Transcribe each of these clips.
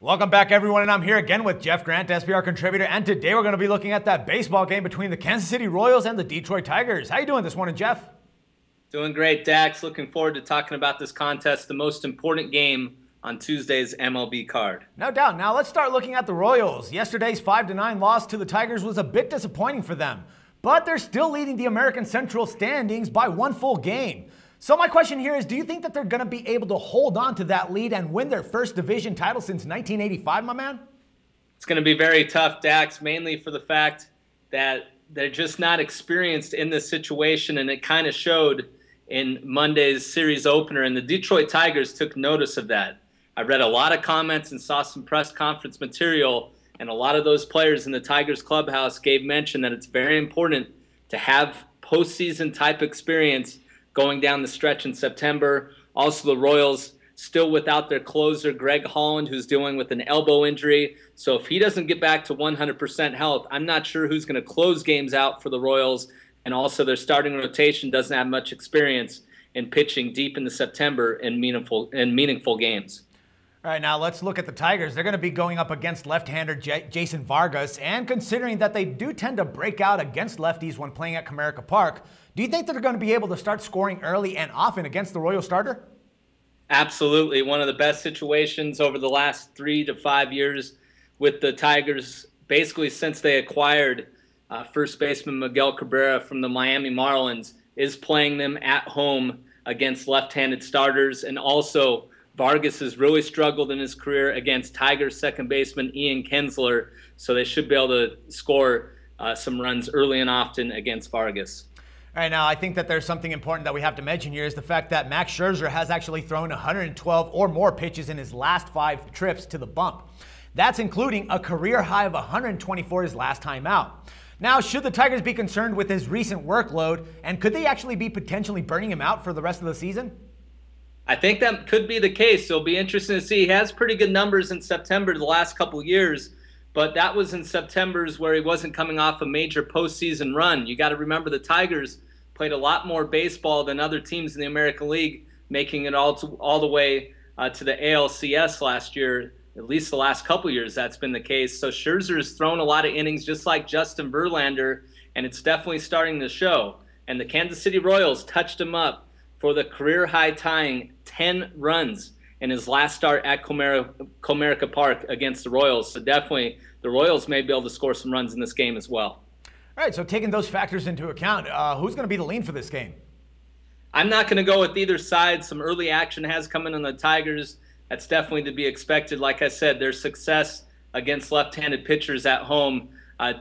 Welcome back, everyone, and I'm here again with Jeff Grant, SBR contributor, and today we're going to be looking at that baseball game between the Kansas City Royals and the Detroit Tigers. How you doing this morning, Jeff? Doing great, Dax. Looking forward to talking about this contest, the most important game on Tuesday's MLB card. No doubt. Now let's start looking at the Royals. Yesterday's 5-9 loss to the Tigers was a bit disappointing for them, but they're still leading the American Central standings by one full game. So my question here is, do you think that they're going to be able to hold on to that lead and win their first division title since 1985, my man? It's going to be very tough, Dax, mainly for the fact that they're just not experienced in this situation, and it kind of showed in Monday's series opener, and the Detroit Tigers took notice of that. I read a lot of comments and saw some press conference material, and a lot of those players in the Tigers clubhouse gave mention that it's very important to have postseason type experience going down the stretch in September. Also, the Royals still without their closer, Greg Holland, who's dealing with an elbow injury. So if he doesn't get back to 100% health, I'm not sure who's going to close games out for the Royals. And also their starting rotation doesn't have much experience in pitching deep into September in meaningful games. All right, now let's look at the Tigers. They're going to be going up against left-hander Jason Vargas, and considering that they do tend to break out against lefties when playing at Comerica Park, do you think that they're going to be able to start scoring early and often against the Royal starter? Absolutely. One of the best situations over the last 3 to 5 years with the Tigers, basically since they acquired first baseman Miguel Cabrera from the Miami Marlins, is playing them at home against left-handed starters. And also, Vargas has really struggled in his career against Tigers second baseman Ian Kinsler, so they should be able to score some runs early and often against Vargas. All right, now I think that there's something important that we have to mention here is the fact that Max Scherzer has actually thrown 112 or more pitches in his last 5 trips to the bump. That's including a career high of 124 his last time out. Now, should the Tigers be concerned with his recent workload, and could they actually be potentially burning him out for the rest of the season? I think that could be the case. It'll be interesting to see. He has pretty good numbers in September the last couple years, but that was in September's where he wasn't coming off a major postseason run. You got to remember the Tigers played a lot more baseball than other teams in the American League, making it all the way to the ALCS last year. At least the last couple years that's been the case. So Scherzer has thrown a lot of innings just like Justin Verlander, and it's definitely starting to show. And the Kansas City Royals touched him up for the career-high tying 10 runs in his last start at Comerica Park against the Royals. So definitely the Royals may be able to score some runs in this game as well. All right, so taking those factors into account, who's going to be the lean for this game? I'm not going to go with either side. Some early action has come in on the Tigers. That's definitely to be expected. Like I said, their success against left-handed pitchers at home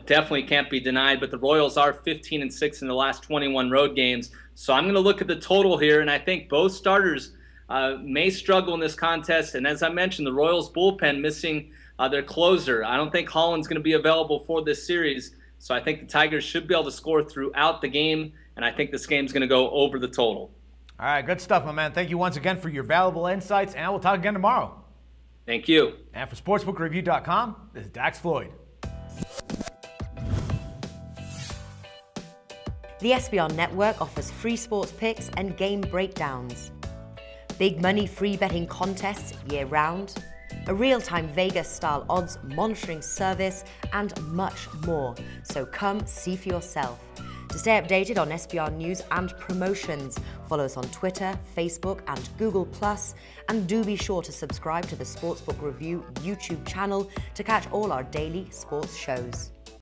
definitely can't be denied. But the Royals are 15-6 in the last 21 road games. So I'm going to look at the total here, and I think both starters may struggle in this contest. And as I mentioned, the Royals bullpen missing their closer. I don't think Holland's going to be available for this series. So I think the Tigers should be able to score throughout the game, and I think this game's going to go over the total. All right, good stuff, my man. Thank you once again for your valuable insights, and we'll talk again tomorrow. Thank you. And for SportsbookReview.com, this is Dax Floyd. The SBR Network offers free sports picks and game breakdowns, big money free betting contests year-round, a real-time Vegas-style odds monitoring service, and much more. So come see for yourself. To stay updated on SBR news and promotions, follow us on Twitter, Facebook, and Google+, and do be sure to subscribe to the Sportsbook Review YouTube channel to catch all our daily sports shows.